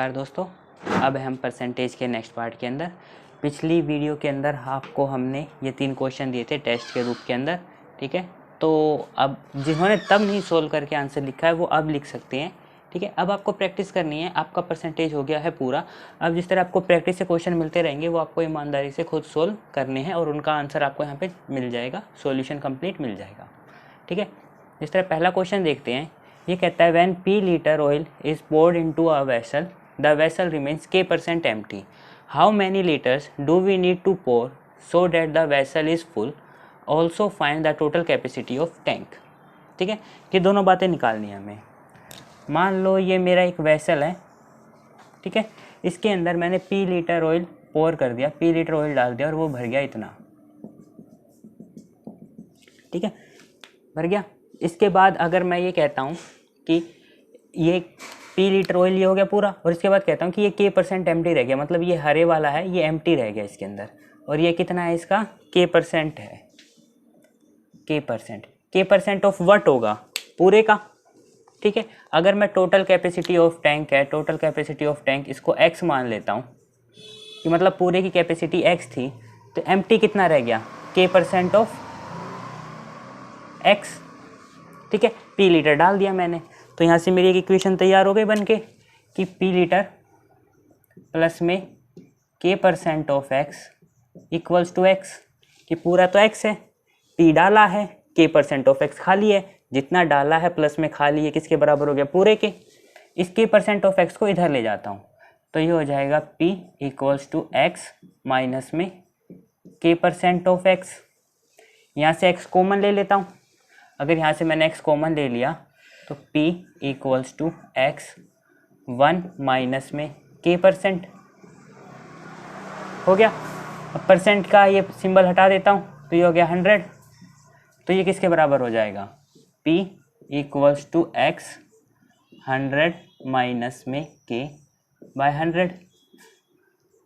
नमस्कार दोस्तों, अब हम परसेंटेज के नेक्स्ट पार्ट के अंदर। पिछली वीडियो के अंदर आपको हमने ये 3 क्वेश्चन दिए थे टेस्ट के रूप के अंदर, ठीक है। तो अब जिन्होंने तब नहीं सोल्व करके आंसर लिखा है वो अब लिख सकते हैं, ठीक है। अब आपको प्रैक्टिस करनी है, आपका परसेंटेज हो गया है पूरा। अब जिस तरह आपको प्रैक्टिस से क्वेश्चन मिलते रहेंगे वो आपको ईमानदारी से खुद सोल्व करने हैं और उनका आंसर आपको यहाँ पर मिल जाएगा, सोल्यूशन कम्प्लीट मिल जाएगा, ठीक है। जिस तरह पहला क्वेश्चन देखते हैं, ये कहता है when P litre oil is poured into a vessel, the vessel remains K% empty. How many liters do we need to pour so that the vessel is full? Also find the total capacity of tank. ठीक है, ये दोनों बातें निकालनी है हमें। मान लो ये मेरा एक वेसल है, ठीक है। इसके अंदर मैंने P लीटर ऑयल पोर कर दिया, P लीटर ऑयल डाल दिया और वो भर गया इतना, ठीक है, भर गया। इसके बाद अगर मैं ये कहता हूँ कि ये P लीटर ऑयल ये हो गया पूरा, और इसके बाद कहता हूँ कि ये K% एम्प्टी रह गया, मतलब ये हरे वाला है ये एम्प्टी रह गया इसके अंदर, और ये कितना है इसका K% है, K% ऑफ व्हाट होगा, पूरे का, ठीक है। अगर मैं टोटल कैपेसिटी ऑफ टैंक है, टोटल कैपेसिटी ऑफ टैंक इसको X मान लेता हूँ कि मतलब पूरे की कैपेसिटी X थी, तो एम्प्टी कितना रह गया K% ऑफ X, ठीक है। P लीटर डाल दिया मैंने, तो यहाँ से मेरी एक इक्वेशन तैयार हो गई बन के कि P लीटर प्लस में K% of X equals to X, कि पूरा तो X है, P डाला है, K% ऑफ X खाली है, जितना डाला है प्लस में खाली है किसके बराबर हो गया, पूरे के। इस K% ऑफ X को इधर ले जाता हूँ तो ये हो जाएगा P equals to X minus में K% ऑफ X। यहाँ से X कॉमन ले लेता हूँ, अगर यहाँ से मैंने X कॉमन ले लिया तो P equals to X 1 minus में K% हो गया। अब परसेंट का ये सिंबल हटा देता हूँ तो ये हो गया 100, तो ये किसके बराबर हो जाएगा, P equals to X 100 minus में K बाय 100।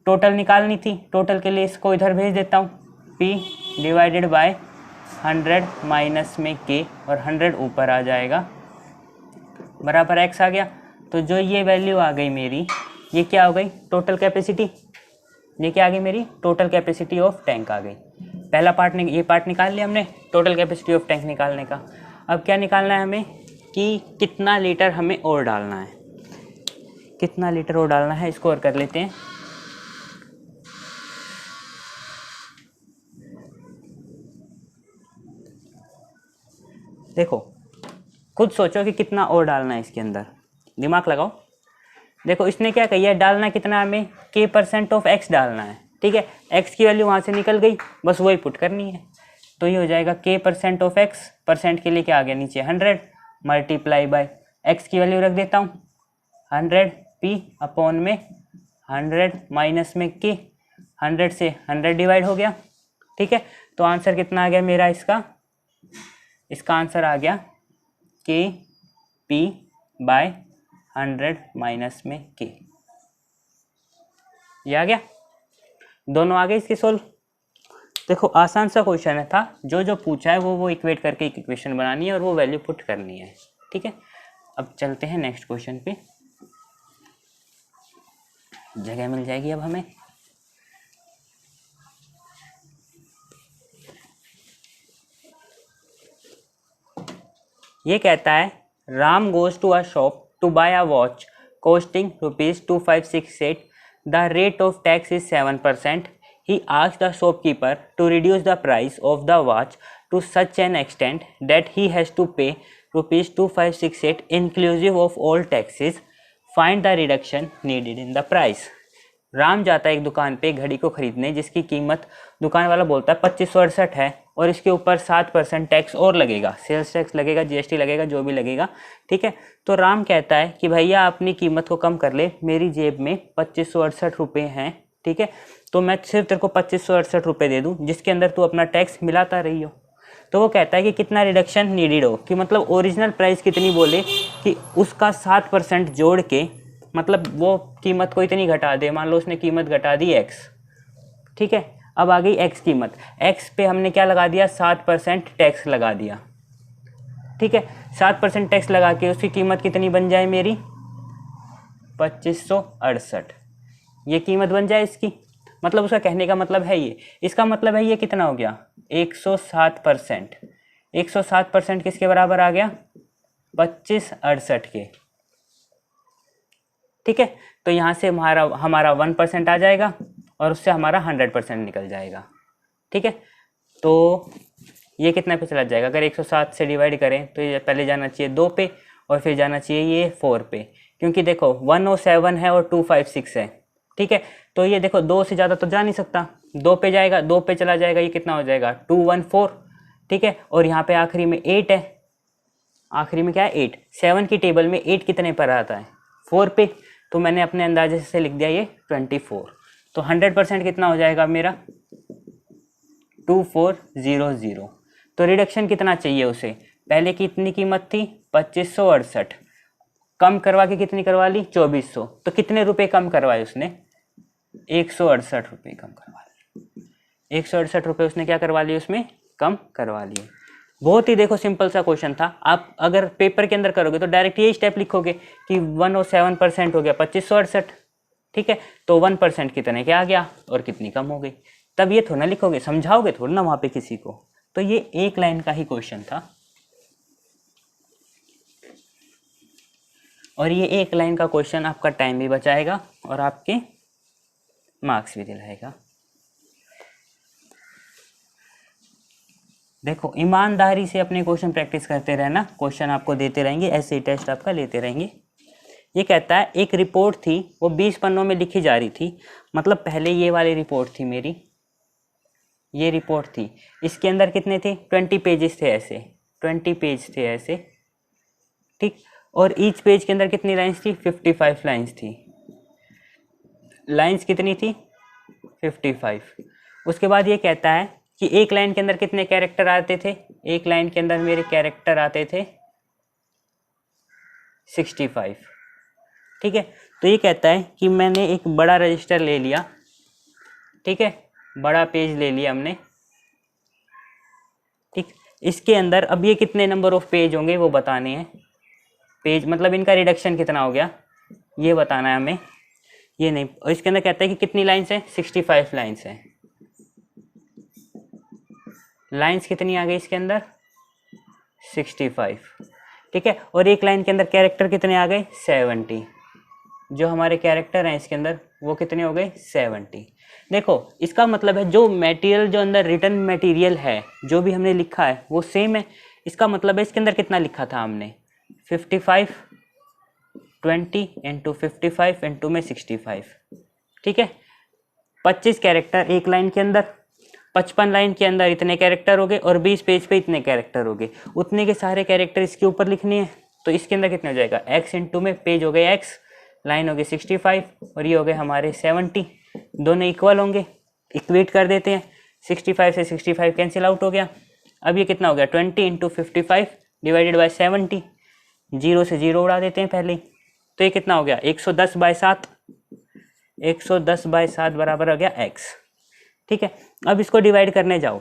टोटल निकालनी थी, टोटल के लिए इसको इधर भेज देता हूँ, P डिवाइडेड बाय 100 माइनस में K, और 100 ऊपर आ जाएगा, बराबर X आ गया। तो जो ये वैल्यू आ गई मेरी, ये क्या हो गई, टोटल कैपेसिटी, ये क्या आ गई मेरी, टोटल कैपेसिटी ऑफ टैंक आ गई। पहला पार्ट ये पार्ट निकाल लिया हमने टोटल कैपेसिटी ऑफ टैंक निकालने का। अब क्या निकालना है हमें कि कितना लीटर हमें और डालना है, कितना लीटर और डालना है, इसको और कर लेते हैं। देखो खुद सोचो कि कितना और डालना है इसके अंदर, दिमाग लगाओ। देखो इसने क्या कही है, डालना कितना हमें, K% ऑफ X डालना है, ठीक है। X की वैल्यू वहाँ से निकल गई, बस वही पुट करनी है, तो ये हो जाएगा K% ऑफ X, परसेंट के लिए क्या आ गया नीचे 100 मल्टीप्लाई बाय X की वैल्यू रख देता हूँ 100, P अपॉन में 100 माइनस में K, 100 से 100 डिवाइड हो गया, ठीक है। तो आंसर कितना आ गया मेरा, इसका आंसर आ गया P बाय 100 माइनस में K, ये आ गया, दोनों आ गए इसके सोल्व। देखो आसान सा क्वेश्चन था, जो पूछा है वो इक्वेट करके एक इक्वेशन बनानी है और वो वैल्यू पुट करनी है, ठीक है। अब चलते हैं नेक्स्ट क्वेश्चन पे, जगह मिल जाएगी अब हमें। ये कहता है Ram goes to a shop to buy a watch costing ₹2568, the rate of tax is 7%. He asked the shopkeeper to reduce the price of the watch to such an extent that he has to pay ₹2568 inclusive of all taxes. Find the reduction needed in the price. Ram जाता है एक दुकान पे घड़ी को खरीदने जिसकी कीमत, दुकान वाला बोलता है 2568 है और इसके ऊपर 7% टैक्स और लगेगा, सेल्स टैक्स लगेगा, GST लगेगा, जो भी लगेगा, ठीक है। तो राम कहता है कि भैया अपनी कीमत को कम कर ले, मेरी जेब में 2568 रुपये हैं, ठीक है, तो मैं सिर्फ तेरे को 2568 रुपये दे दूँ जिसके अंदर तू अपना टैक्स मिलाता रही हो। तो वो कहता है कि कितना रिडक्शन नीडेड हो, कि मतलब ओरिजिनल प्राइस कितनी बोले कि उसका 7% जोड़ के, मतलब वो कीमत को इतनी घटा दे, मान लो उसने कीमत घटा दी X, ठीक है। अब आ गई X कीमत, X पे हमने क्या लगा दिया, 7% टैक्स लगा दिया, ठीक है। 7% टैक्स लगा के उसकी कीमत कितनी बन जाए मेरी, 2568, ये कीमत बन जाए इसकी। मतलब उसका कहने का मतलब है ये, इसका मतलब है ये कितना हो गया 107%। 107% किसके बराबर आ गया 2568 के। ठीक है, तो यहाँ से हमारा 1% आ जाएगा और उससे हमारा 100% निकल जाएगा। ठीक है, तो ये कितना पे चला जाएगा, अगर 107 से डिवाइड करें तो ये पहले जाना चाहिए 2 पे और फिर जाना चाहिए ये 4 पे, क्योंकि देखो 107 है और 256 है। ठीक है, तो ये देखो 2 से ज़्यादा तो जा नहीं सकता, 2 पे जाएगा, 2 पे चला जाएगा, ये कितना हो जाएगा 214। ठीक है, और यहाँ पे आखिरी में 8 है, आखिरी में क्या है 8। 7 की टेबल में 8 कितने पर आता है 4 पे, तो मैंने अपने अंदाजे से लिख दिया ये 24। तो 100% कितना हो जाएगा मेरा 2400। तो रिडक्शन कितना चाहिए उसे, पहले कितनी कीमत थी 2568, कम करवा के कितनी करवा ली 2400, तो कितने रुपए कम करवाए उसने 168 रुपये कम करवा लिए। 168 रुपये उसने क्या करवा लिए उसमें कम करवा लिए। बहुत ही देखो सिंपल सा क्वेश्चन था। आप अगर पेपर के अंदर करोगे तो डायरेक्ट यही स्टेप लिखोगे कि 107% हो गया 2568। ठीक है, तो 1% कितने क्या आ गया और कितनी कम हो गई, तब ये थोड़ा ना लिखोगे, समझाओगे थोड़ा ना वहाँ पे किसी को। तो ये एक लाइन का ही क्वेश्चन था और ये एक लाइन का क्वेश्चन आपका टाइम भी बचाएगा और आपके मार्क्स भी दिलाएगा। देखो ईमानदारी से अपने क्वेश्चन प्रैक्टिस करते रहना, क्वेश्चन आपको देते रहेंगे, ऐसे ही टेस्ट आपका लेते रहेंगे। ये कहता है एक रिपोर्ट थी, वो 20 पन्नों में लिखी जा रही थी, मतलब पहले ये वाली रिपोर्ट थी मेरी, ये रिपोर्ट थी, इसके अंदर कितने थे 20 पेजेस थे, ऐसे 20 पेज थे ऐसे। ठीक, और ईच पेज के अंदर कितनी लाइंस थी 55 लाइंस थी। लाइंस कितनी थी 55। उसके बाद ये कहता है कि एक लाइन के अंदर कितने कैरेक्टर आते थे, एक लाइन के अंदर मेरे कैरेक्टर आते थे 65। ठीक है, तो ये कहता है कि मैंने एक बड़ा रजिस्टर ले लिया, ठीक है, बड़ा पेज ले लिया हमने। ठीक, इसके अंदर अब ये कितने नंबर ऑफ पेज होंगे वो बताने हैं, पेज मतलब इनका रिडक्शन कितना हो गया ये बताना है हमें, ये नहीं। और इसके अंदर कहता है कि कितनी लाइंस हैं 65 लाइंस हैं। लाइंस कितनी आ गई इसके अंदर 65। ठीक है, और एक लाइन के अंदर कैरेक्टर कितने आ गए 70। जो हमारे कैरेक्टर हैं इसके अंदर वो कितने हो गए 70। देखो इसका मतलब है जो मटेरियल जो अंदर रिटर्न मटेरियल है जो भी हमने लिखा है वो सेम है। इसका मतलब है इसके अंदर कितना लिखा था हमने 55, 20 इंटू 55 इंटू में 65। ठीक है, 25 कैरेक्टर एक लाइन के अंदर, 55 लाइन के अंदर इतने कैरेक्टर हो गए और 20 पेज पे इतने कैरेक्टर हो गए, उतने के सारे कैरेक्टर इसके ऊपर लिखने हैं। तो इसके अंदर कितने हो जाएगा x इंटू में पेज हो गए x, लाइन हो गई 65 और ये हो गए हमारे 70, दोनों इक्वल होंगे, इक्वेट कर देते हैं। 65 से 65 कैंसिल आउट हो गया। अब ये कितना हो गया 20 इंटू 55 डिवाइडेड बाई 70, 0 से 0 उड़ा देते हैं पहले, तो ये कितना हो गया 110/7, 110/7 बराबर हो गया x। ठीक है, अब इसको डिवाइड करने जाओ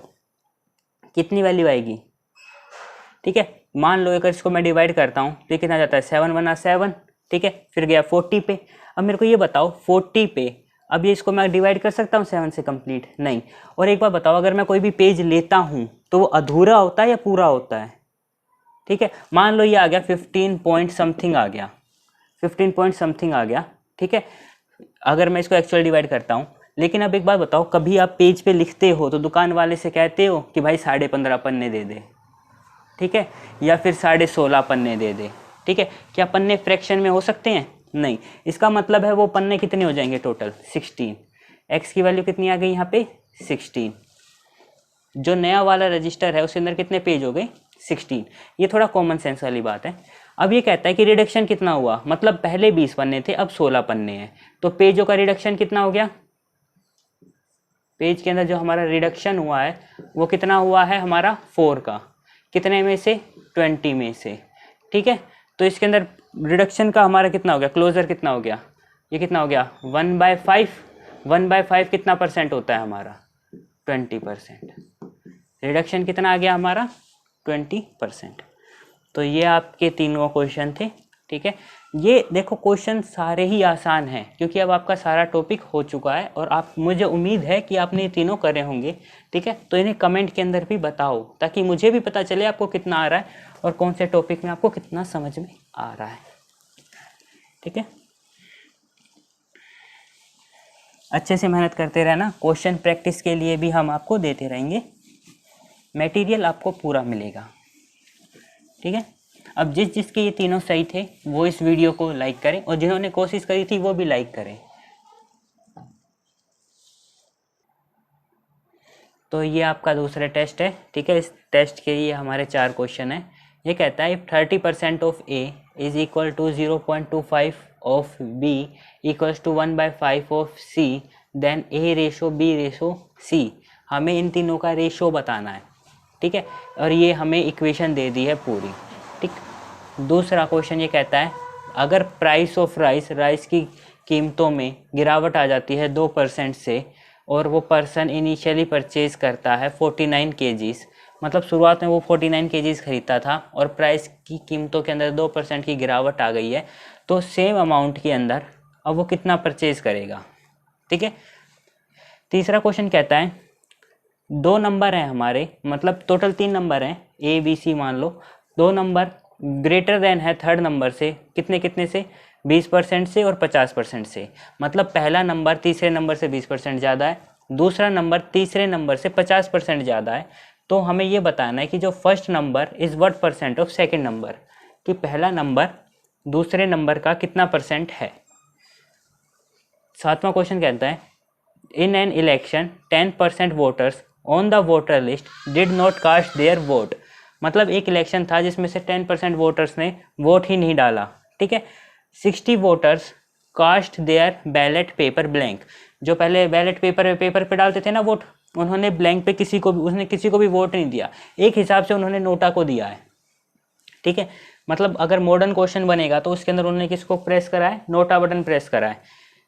कितनी वैल्यू आएगी। ठीक है, मान लो अगर इसको मैं डिवाइड करता हूँ तो ये कितना जाता है 7 1 7। ठीक है, फिर गया 40 पे। अब मेरे को ये बताओ 40 पे अब ये इसको मैं डिवाइड कर सकता हूँ 7 से कंप्लीट नहीं। और एक बार बताओ अगर मैं कोई भी पेज लेता हूँ तो वो अधूरा होता है या पूरा होता है। ठीक है, मान लो ये आ गया 15 पॉइंट समथिंग आ गया, 15 पॉइंट समथिंग आ गया। ठीक है, अगर मैं इसको एक्चुअल डिवाइड करता हूँ, लेकिन अब एक बात बताओ कभी आप पेज पे लिखते हो तो दुकान वाले से कहते हो कि भाई 15.5 पन्ने दे दे, ठीक है, या फिर 16.5 पन्ने दे दे। ठीक है, क्या पन्ने फ्रैक्शन में हो सकते हैं नहीं, इसका मतलब है वो पन्ने कितने हो जाएंगे टोटल 16। एक्स की वैल्यू कितनी आ गई यहाँ पे 16। जो नया वाला रजिस्टर है उसके अंदर कितने पेज हो गए 16। ये थोड़ा कॉमन सेंस वाली बात है। अब ये कहता है कि रिडक्शन कितना हुआ, मतलब पहले 20 पन्ने थे अब 16 पन्ने हैं, तो पेजों का रिडक्शन कितना हो गया, पेज के अंदर जो हमारा रिडक्शन हुआ है वो कितना हुआ है हमारा 4 का, कितने में से 20 में से। ठीक है, तो इसके अंदर रिडक्शन का हमारा कितना हो गया, क्लोजर कितना हो गया, ये कितना हो गया 1/5। 1/5 कितना परसेंट होता है हमारा 20%। रिडक्शन कितना आ गया हमारा 20%। तो ये आपके तीनों क्वेश्चन थे। ठीक है। ये देखो क्वेश्चन सारे ही आसान हैं क्योंकि अब आपका सारा टॉपिक हो चुका है और आप, मुझे उम्मीद है कि आपने ये तीनों करे होंगे, ठीक है। तो इन्हें कमेंट के अंदर भी बताओ ताकि मुझे भी पता चले आपको कितना आ रहा है और कौन से टॉपिक में आपको कितना समझ में आ रहा है, ठीक है। अच्छे से मेहनत करते रहना, क्वेश्चन प्रैक्टिस के लिए भी हम आपको देते रहेंगे, मटेरियल आपको पूरा मिलेगा, ठीक है। अब जिसके ये तीनों सही थे वो इस वीडियो को लाइक करें और जिन्होंने कोशिश करी थी वो भी लाइक करें। तो ये आपका दूसरा टेस्ट है, ठीक है। इस टेस्ट के लिए हमारे 4 क्वेश्चन हैं। ये कहता है if 30% of A is equal to 0.25 of B equals to 1/5 of C then A ratio B ratio C. हमें इन तीनों का रेशो बताना है, ठीक है। और ये हमें इक्वेशन दे दी है पूरी, ठीक। दूसरा क्वेश्चन ये कहता है अगर प्राइस ऑफ राइस की कीमतों में गिरावट आ जाती है 2% से और वो पर्सन इनिशियली परचेज करता है 49 kgs, मतलब शुरुआत में वो 49 kgs खरीदता था और प्राइस की कीमतों के अंदर 2% की गिरावट आ गई है, तो सेम अमाउंट के अंदर अब वो कितना परचेज करेगा, ठीक है। तीसरा क्वेश्चन कहता है 2 नंबर हैं हमारे, मतलब टोटल 3 नंबर हैं ए बी सी मान लो, 2 नंबर ग्रेटर देन है थर्ड नंबर से, कितने से 20% से और 50% से। मतलब पहला नंबर तीसरे नंबर से 20% ज़्यादा है, दूसरा नंबर तीसरे नंबर से 50% ज़्यादा है। तो हमें ये बताना है कि जो first number is what percent of second number, कि पहला नंबर दूसरे नंबर का कितना परसेंट है। 7वां क्वेश्चन कहता है in an election 10% voters on the voter list did not cast their vote. मतलब एक इलेक्शन था जिसमें से 10% वोटर्स ने वोट ही नहीं डाला, ठीक है। 60 voters cast their ballot paper blank. जो पहले बैलेट पेपर पे डालते थे ना वोट, उन्होंने ब्लैंक पे उसने किसी को भी वोट नहीं दिया, एक हिसाब से उन्होंने नोटा को दिया है, ठीक है। मतलब अगर मॉडर्न क्वेश्चन बनेगा तो उसके अंदर उन्होंने किसको प्रेस करा है, नोटा बटन प्रेस करा है।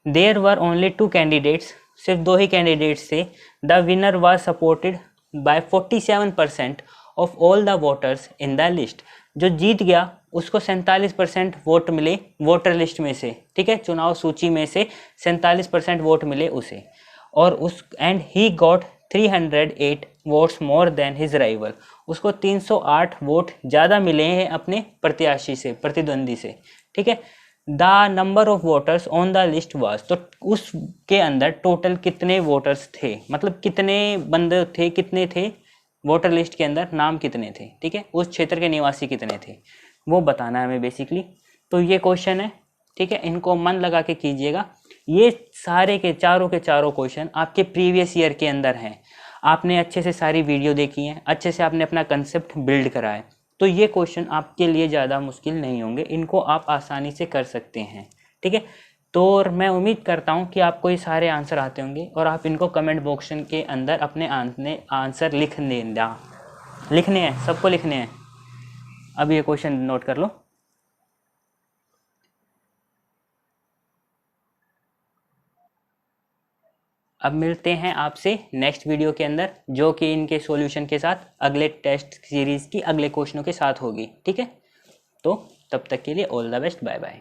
देयर वर ओनली 2 कैंडिडेट्स, सिर्फ 2 ही कैंडिडेट्स थे। The winner was supported by 47% of all the voters in the list. जो जीत गया उसको 47% वोट मिले वोटर लिस्ट में से, ठीक है, चुनाव सूची में से 47% वोट मिले उसे। और उस and he got 308 votes more than his rival. उसको 308 वोट ज़्यादा मिले हैं अपने प्रत्याशी से, प्रतिद्वंदी से, ठीक है। The number of voters on the list was, तो उसके अंदर टोटल कितने वोटर्स थे, मतलब कितने बंदे थे, कितने थे वोटर लिस्ट के अंदर, नाम कितने थे, ठीक है, उस क्षेत्र के निवासी कितने थे, वो बताना है हमें बेसिकली। तो ये क्वेश्चन है, ठीक है, इनको मन लगा के कीजिएगा। ये सारे के चारों क्वेश्चन आपके प्रीवियस ईयर के अंदर हैं। आपने अच्छे से सारी वीडियो देखी है, अच्छे से आपने अपना कंसेप्ट बिल्ड करा है, तो ये क्वेश्चन आपके लिए ज़्यादा मुश्किल नहीं होंगे, इनको आप आसानी से कर सकते हैं, ठीक है। तो मैं उम्मीद करता हूँ कि आपको ये सारे आंसर आते होंगे और आप इनको कमेंट बॉक्स के अंदर अपने आंसर लिखने हैं, सबको लिखने हैं। अब ये क्वेश्चन नोट कर लो। अब मिलते हैं आपसे नेक्स्ट वीडियो के अंदर, जो कि इनके सॉल्यूशन के साथ अगले टेस्ट सीरीज़ की अगले क्वेश्चनों के साथ होगी, ठीक है। तो तब तक के लिए all the best, bye bye.